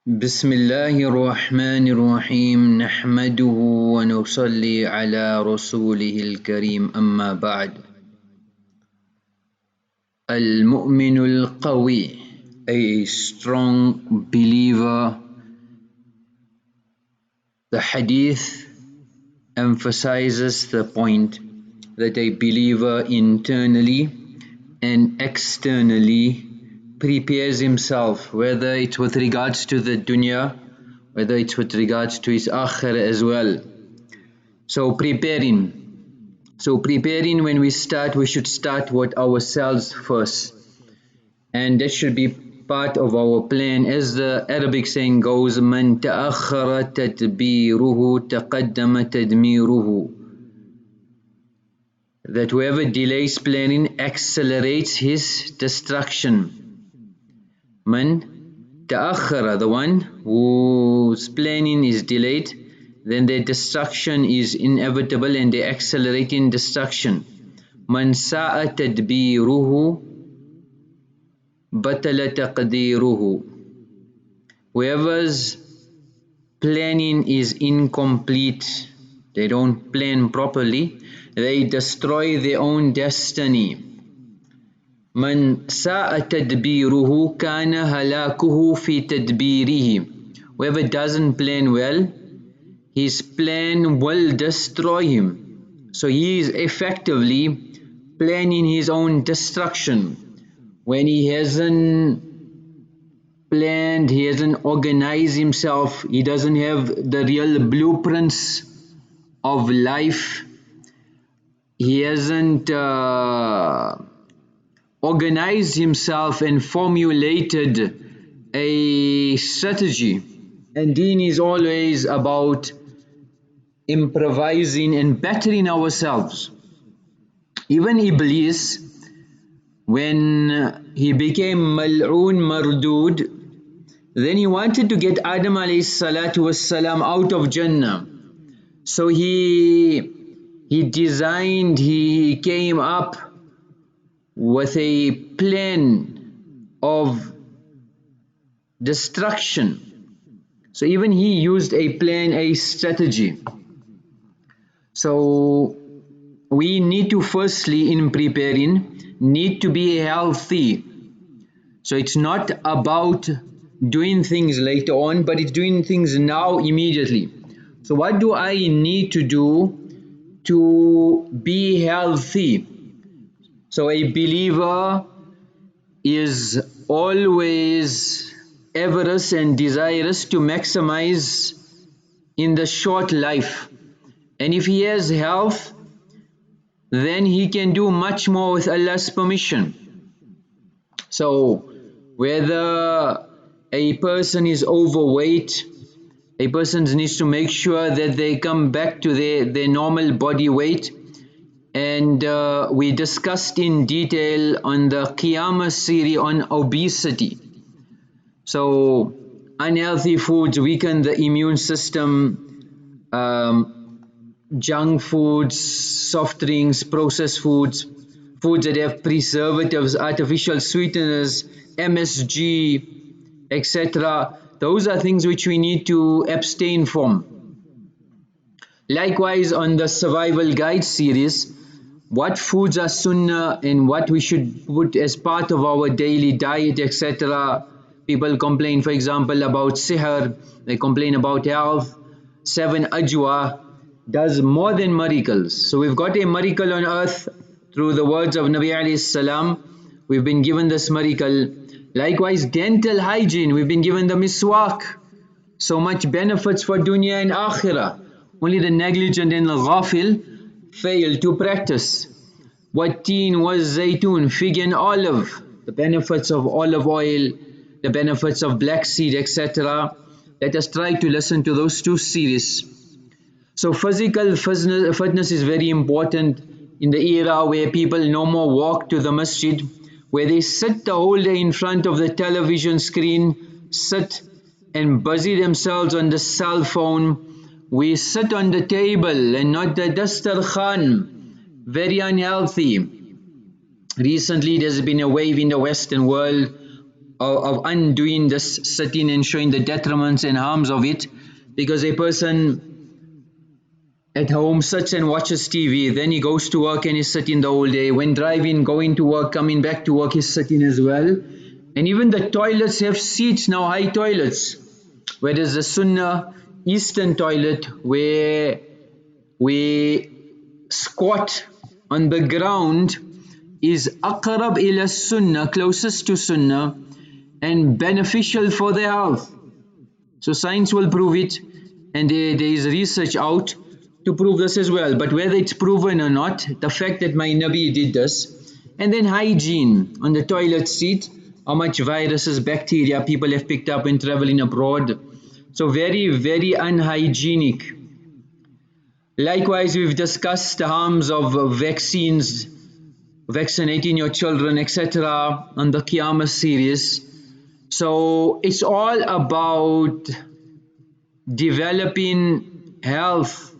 بسم الله الرحمن الرحيم نحمده ونصلي على رسوله الكريم أما بعد المؤمن القوي a strong believer. The hadith emphasizes the point that a believer internally and externally prepares himself, whether it's with regards to the dunya, whether it's with regards to his akhirah as well. So preparing when we start, we should start with ourselves first, and that should be part of our plan. As the Arabic saying goes, man ta'akhara tadbiruhu taqaddama tadmiruhu, that whoever delays planning accelerates his destruction. Man ta'akhara, the one whose planning is delayed, then their destruction is inevitable and they accelerate in destruction. Man sa'a tadbiruhu batala taqdiruhu. Whoever's planning is incomplete, they don't plan properly, they destroy their own destiny. Man sa'a tadbiruhu kana halakuhu fi tadbirihi. Whoever doesn't plan well, his plan will destroy him. So he is effectively planning his own destruction. When he hasn't planned, he hasn't organized himself, he doesn't have the real blueprints of life, he hasn't organized himself and formulated a strategy. And deen is always about improvising and bettering ourselves. Even Iblees, when he became mal'oon mardud, then he wanted to get Adam alayhi salatu wassalam out of Jannah. So he came up with a plan of destruction. So even he used a plan, a strategy. So we need to firstly, in preparing, need to be healthy. So it's not about doing things later on, but it's doing things now immediately. So what do I need to do to be healthy? So a believer is always avaricious and desirous to maximize in the short life. And if he has health, then he can do much more with Allah's permission. So whether a person is overweight, a person needs to make sure that they come back to their normal body weight. And we discussed in detail on the Qiyamah series on obesity. So unhealthy foods weaken the immune system, junk foods, soft drinks, processed foods, foods that have preservatives, artificial sweeteners, MSG, etc. Those are things which we need to abstain from. Likewise, on the Survival Guide series, what foods are Sunnah and what we should put as part of our daily diet, etc. People complain, for example, about sihr, they complain about health. 7 ajwa does more than miracles. So we've got a miracle on earth through the words of Nabi alayhi salam. We've been given this miracle. Likewise, dental hygiene, we've been given the miswak. So much benefits for dunya and akhirah. Only the negligent and the ghafil fail to practice. Watteen was zaytun, fig and olive, the benefits of olive oil, the benefits of black seed, etc. Let us try to listen to those 2 series. So physical fitness is very important in the era where people no more walk to the masjid, where they sit the whole day in front of the television screen, sit and busy themselves on the cell phone. We sit on the table and not the dastarkhan. Very unhealthy. Recently there's been a wave in the Western world of undoing this sitting and showing the detriments and harms of it, because a person at home sits and watches TV, then he goes to work and he's sitting the whole day. When driving, going to work, coming back to work, he's sitting as well. And even the toilets have seats now, high toilets, where there's a Sunnah Eastern toilet where we squat on the ground is aqrab ila Sunnah, closest to Sunnah, and beneficial for the health. So science will prove it, and there is research out to prove this as well. But whether it's proven or not, the fact that my Nabi did this. And then hygiene on the toilet seat, how much viruses, bacteria people have picked up when traveling abroad. So very, very unhygienic. Likewise, we've discussed the harms of vaccines, vaccinating your children, etc. on the Qiyamah series. So it's all about developing health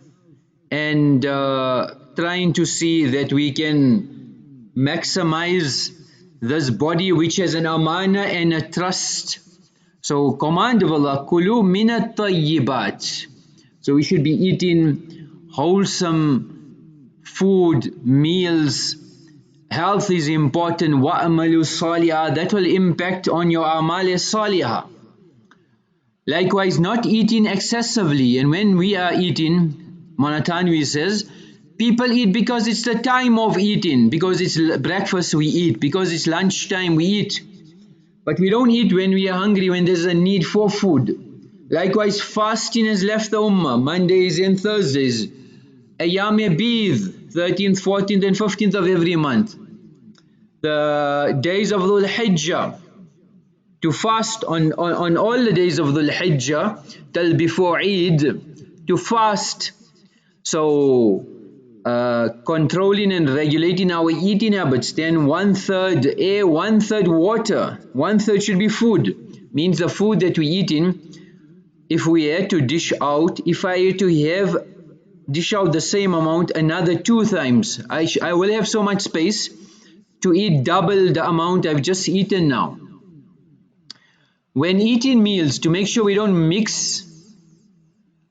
and trying to see that we can maximize this body which has an amana and a trust. So command of Allah, kulu minat tayyibat. So we should be eating wholesome food, meals. Health is important. Wa'amalu salihah. That will impact on your amal salihah. Likewise, not eating excessively. And when we are eating, Manatanwi says, people eat because it's the time of eating, because it's breakfast we eat, because it's lunchtime we eat. But we don't eat when we are hungry, when there's a need for food. Likewise, fasting has left the ummah, Mondays and Thursdays. Ayyam Bid, 13th, 14th and 15th of every month. The days of Dhul Hijjah, to fast on all the days of Dhul Hijjah till before Eid, to fast. So controlling and regulating our eating habits. Then 1/3 air, 1/3 water, 1/3 should be food. Means the food that we eating, if we had to dish out, if I had to dish out the same amount another 2 times, I will have so much space to eat double the amount I've just eaten now. When eating meals, to make sure we don't mix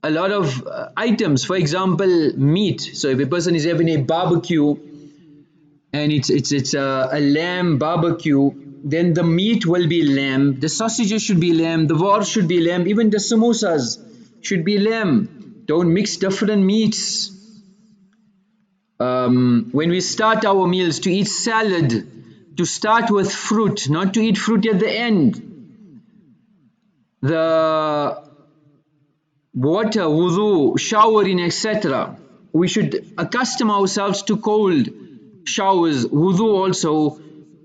a lot of items. For example, meat. So if a person is having a barbecue and it's a lamb barbecue, then the meat will be lamb, the sausages should be lamb, the war should be lamb, even the samosas should be lamb. Don't mix different meats. When we start our meals, to eat salad, to start with fruit, not to eat fruit at the end. The water, wudu, showering, etc. We should accustom ourselves to cold showers. Wudu also,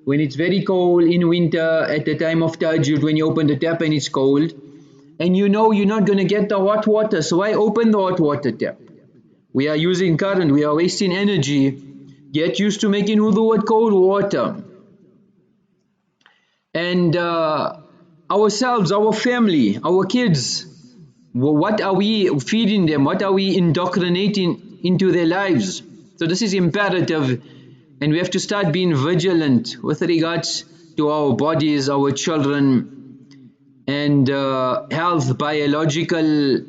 when it's very cold in winter, at the time of tahajjud, when you open the tap and it's cold, and you know you're not going to get the hot water, so why open the hot water tap? We are using current, we are wasting energy. Get used to making wudu with cold water. And ourselves, our family, our kids, what are we feeding them? What are we indoctrinating into their lives? So this is imperative, and we have to start being vigilant with regards to our bodies, our children, and health, biological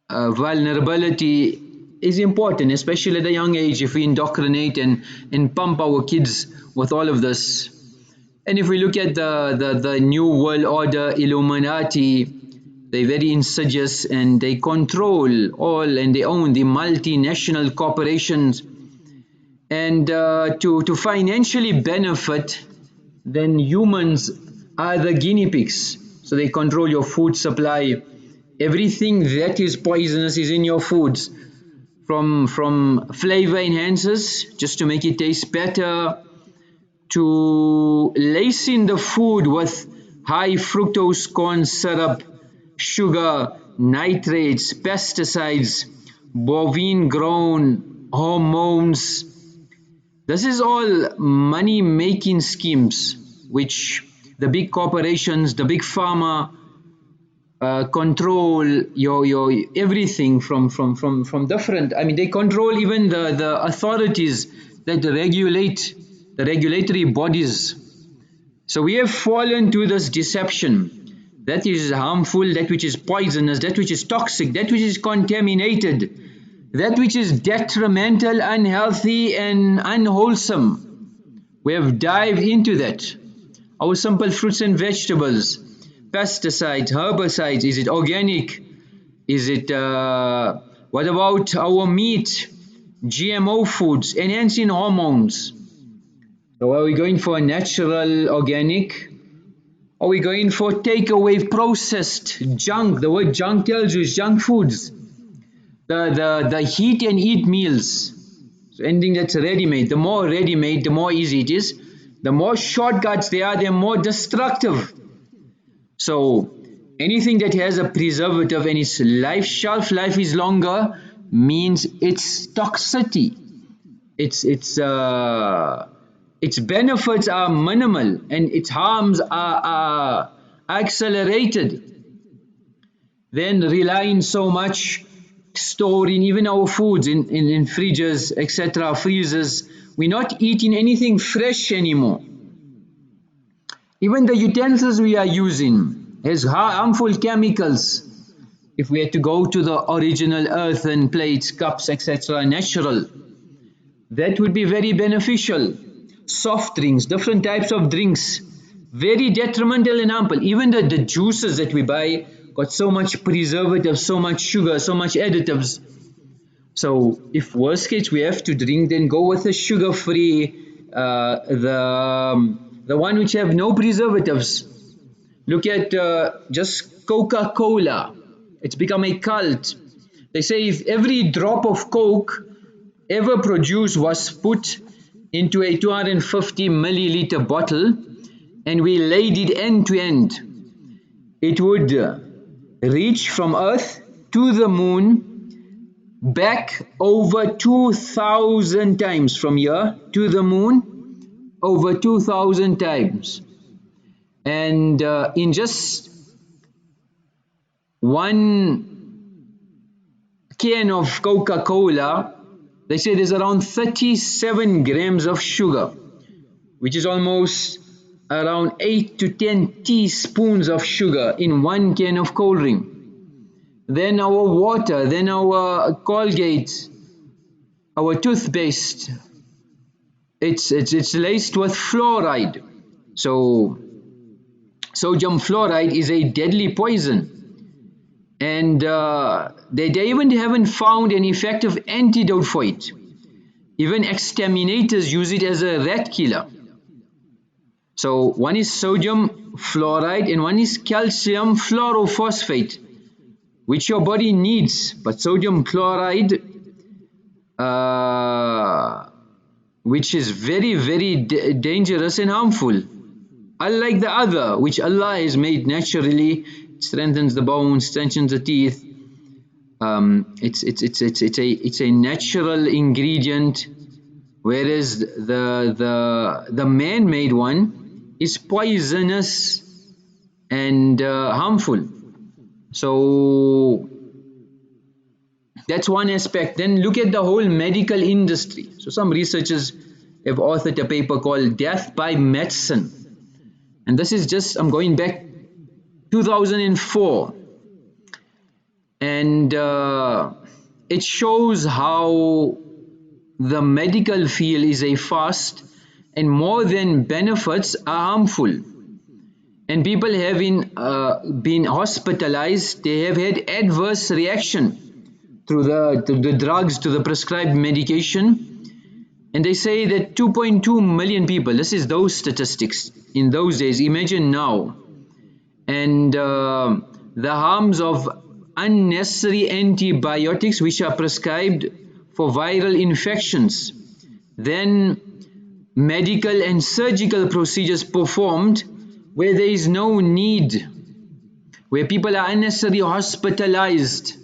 vulnerability is important, especially at a young age, if we indoctrinate and pump our kids with all of this. And if we look at the New World Order, Illuminati, they're very insidious and they control all, and they own the multinational corporations. And to financially benefit, then humans are the guinea pigs. So they control your food supply. Everything that is poisonous is in your foods, from flavor enhancers, just to make it taste better, to lacing the food with high fructose corn syrup, sugar, nitrates, pesticides, bovine grown hormones. This is all money making schemes which the big corporations, the big pharma control your everything from different. I mean, they control even the authorities that regulate, the regulatory bodies. So we have fallen to this deception. That is harmful, that which is poisonous, that which is toxic, that which is contaminated, that which is detrimental, unhealthy and unwholesome. We have dived into that. Our simple fruits and vegetables, pesticides, herbicides, is it organic? Is it, what about our meat, GMO foods, enhancing hormones? So are we going for natural organic? Are we going for takeaway processed junk? The word junk tells you it's junk foods. The heat and eat meals. So anything that's ready-made, the more ready-made, the more easy it is. The more shortcuts there are, they're more destructive. So anything that has a preservative and its shelf life is longer means its toxicity. Its benefits are minimal and its harms are accelerated. Then relying so much, storing even our foods in fridges, etc., freezers. We're not eating anything fresh anymore. Even the utensils we are using has harmful chemicals. If we had to go to the original earthen plates, cups, etc., natural, that would be very beneficial. Soft drinks, different types of drinks, very detrimental and harmful. Even the juices that we buy got so much preservatives, so much sugar, so much additives. So if worst case we have to drink, then go with a sugar-free, the one which have no preservatives. Look at just Coca-Cola. It's become a cult. They say if every drop of Coke ever produced was put into a 250 milliliter bottle and we laid it end to end, it would reach from Earth to the moon, back over 2,000 times, from here to the moon, over 2,000 times. And in just one can of Coca-Cola, they say there's around 37 grams of sugar, which is almost around 8 to 10 teaspoons of sugar in one can of cold drink. Then our water, then our Colgate, our toothpaste, it's laced with fluoride. So sodium fluoride is a deadly poison. And they even haven't found an effective antidote for it. Even exterminators use it as a rat killer. So one is sodium fluoride and one is calcium fluorophosphate, which your body needs. But sodium chloride, which is very, very dangerous and harmful. Unlike the other, which Allah has made naturally, strengthens the bones, strengthens the teeth. It's a natural ingredient, whereas the man-made one is poisonous and harmful. So that's one aspect. Then look at the whole medical industry. So some researchers have authored a paper called Death by Medicine, and this is just, I'm going back 2004, and it shows how the medical field is a fast, and more than benefits are harmful, and people having been hospitalized, they have had adverse reaction to the drugs, to the prescribed medication. And they say that 2.2 million people, this is those statistics in those days, imagine now. And the harms of unnecessary antibiotics which are prescribed for viral infections, then medical and surgical procedures performed where there is no need, where people are unnecessarily hospitalized.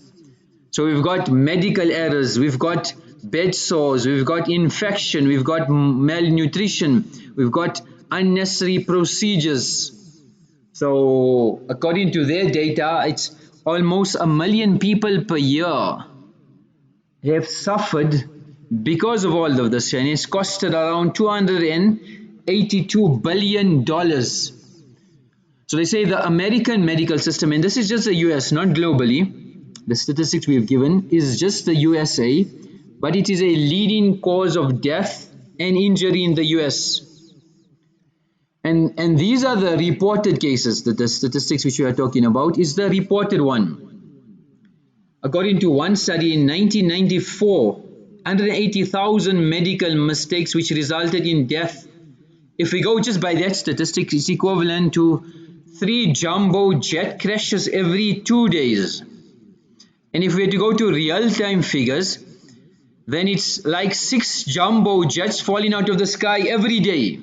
So we've got medical errors, we've got bed sores, we've got infection, we've got malnutrition, we've got unnecessary procedures. So according to their data, it's almost 1 million people per year have suffered because of all of this, and it's costed around 200 $82 billion. So they say the American medical system, and this is just the US, not globally, the statistics we've given is just the USA, but it is a leading cause of death and injury in the US. And these are the reported cases, the statistics which we are talking about is the reported one. According to one study in 1994, 180,000 medical mistakes which resulted in death. If we go just by that statistic, it's equivalent to 3 jumbo jet crashes every 2 days. And if we had to go to real-time figures, then it's like 6 jumbo jets falling out of the sky every day.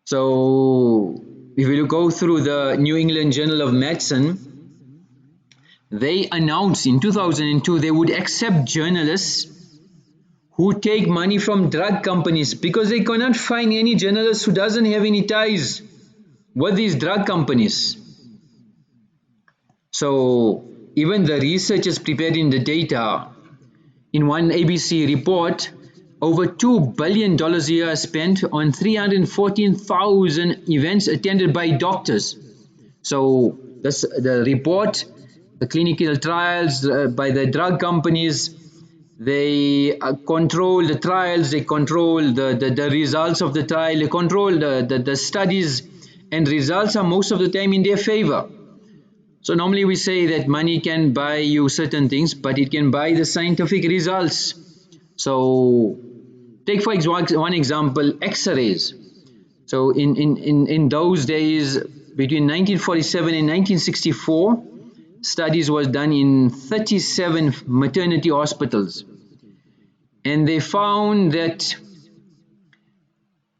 So if we go through the New England Journal of Medicine, they announced in 2002 they would accept journalists who take money from drug companies because they cannot find any journalist who doesn't have any ties with these drug companies. So even the researchers preparing the data, in one ABC report, over $2 billion a year spent on 314,000 events attended by doctors. So the report, the clinical trials by the drug companies, they control the trials, they control the results of the trial, they control the studies, and results are most of the time in their favor. So normally we say that money can buy you certain things, but it can buy the scientific results. So take for one example, X-rays. So in those days, between 1947 and 1964, studies was done in 37 maternity hospitals. And they found that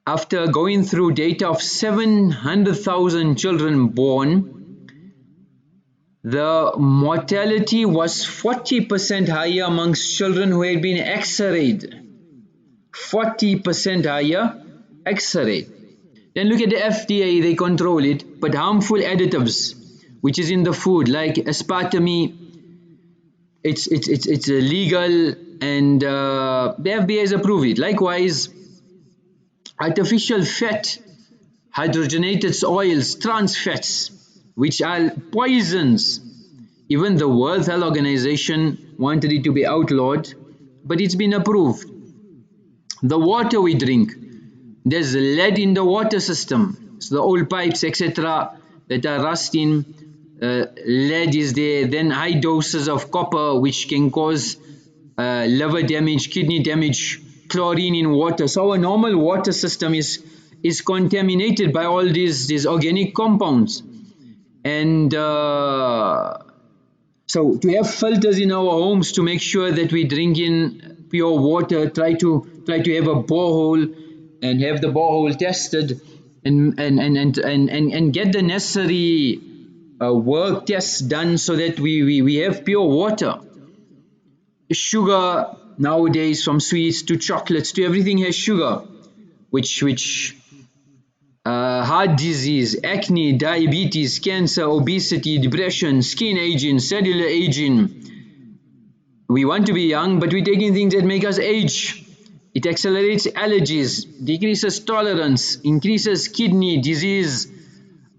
after going through data of 700,000 children born, the mortality was 40% higher amongst children who had been X-rayed. 40% higher X-ray. Then look at the FDA, they control it, but harmful additives which is in the food like aspartame, it's illegal, and the FDA has approved it. Likewise, artificial fat, hydrogenated oils, trans fats, which are poisons. Even the World Health Organization wanted it to be outlawed, but it's been approved. The water we drink, there's lead in the water system, so the old pipes etc. that are rusting, lead is there. Then high doses of copper which can cause liver damage, kidney damage, chlorine in water. So our normal water system is contaminated by all these organic compounds. And so to have filters in our homes to make sure that we drink in pure water, try to have a borehole and have the borehole tested and get the necessary work tests done so that we have pure water. Sugar nowadays, from sweets to chocolates to everything has sugar, which heart disease, acne, diabetes, cancer, obesity, depression, skin aging, cellular aging. We want to be young, but we're taking things that make us age. It accelerates allergies, decreases tolerance, increases kidney disease,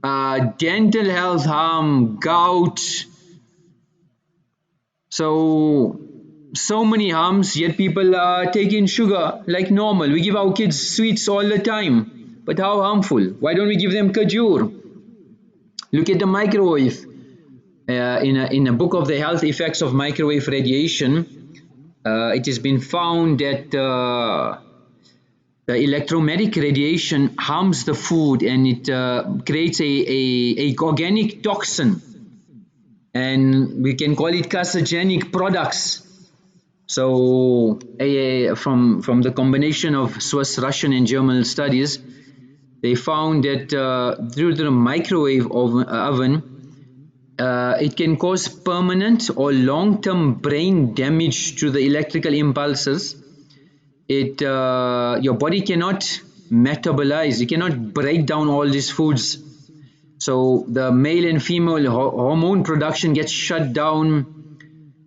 dental health harm, gout. So many harms, yet people are taking sugar like normal. We give our kids sweets all the time. But how harmful? Why don't we give them kajur? Look at the microwave. In a book of the health effects of microwave radiation, it has been found that the electromagnetic radiation harms the food, and it creates a organic toxin, and we can call it carcinogenic products. So from the combination of Swiss, Russian and German studies, they found that through the microwave oven, it can cause permanent or long-term brain damage to the electrical impulses. Your body cannot metabolize, you cannot break down all these foods. So the male and female hormone production gets shut down.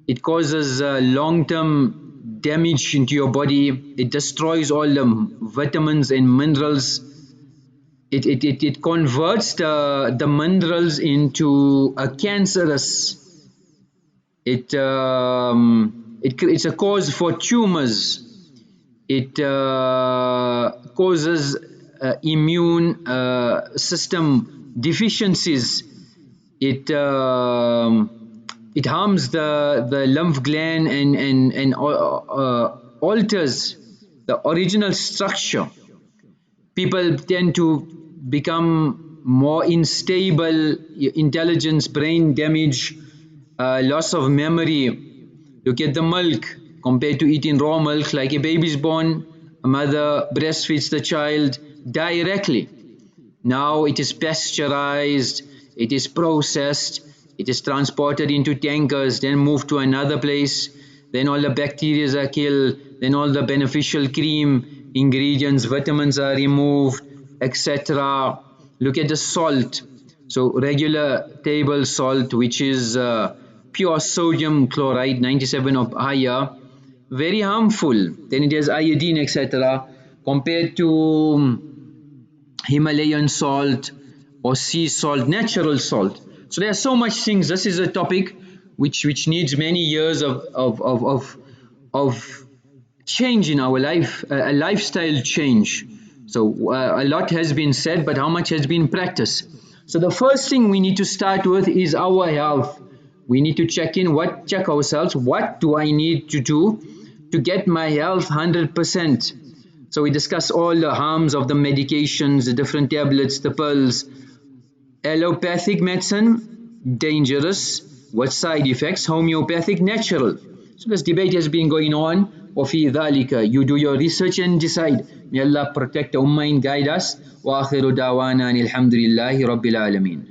It causes long-term damage into your body. It destroys all the vitamins and minerals. It converts the minerals into a cancerous. It's a cause for tumors. It causes immune system deficiencies. It harms the lymph gland and alters the original structure. People tend to become more unstable, intelligence, brain damage, loss of memory. Look at the milk compared to eating raw milk. Like a baby is born, a mother breastfeeds the child directly. Now it is pasteurized, it is processed, it is transported into tankers, then moved to another place, then all the bacteria are killed, then all the beneficial cream, ingredients, vitamins are removed, etc. Look at the salt. So regular table salt, which is pure sodium chloride, 97 or higher, very harmful. Then it has iodine, etc. compared to Himalayan salt or sea salt, natural salt. So there are so much things. This is a topic which needs many years of change in our life, a lifestyle change. So a lot has been said, but how much has been practiced? So the first thing we need to start with is our health. We need to check ourselves. What do I need to do to get my health 100%? So we discuss all the harms of the medications, the different tablets, the pills. Allopathic medicine, dangerous. What side effects? Homeopathic, natural. So this debate has been going on. وفي ذلك, you do your research and decide. May Allah protect the ummah and guide us. وآخر دعوانا الحمد لله رب العالمين.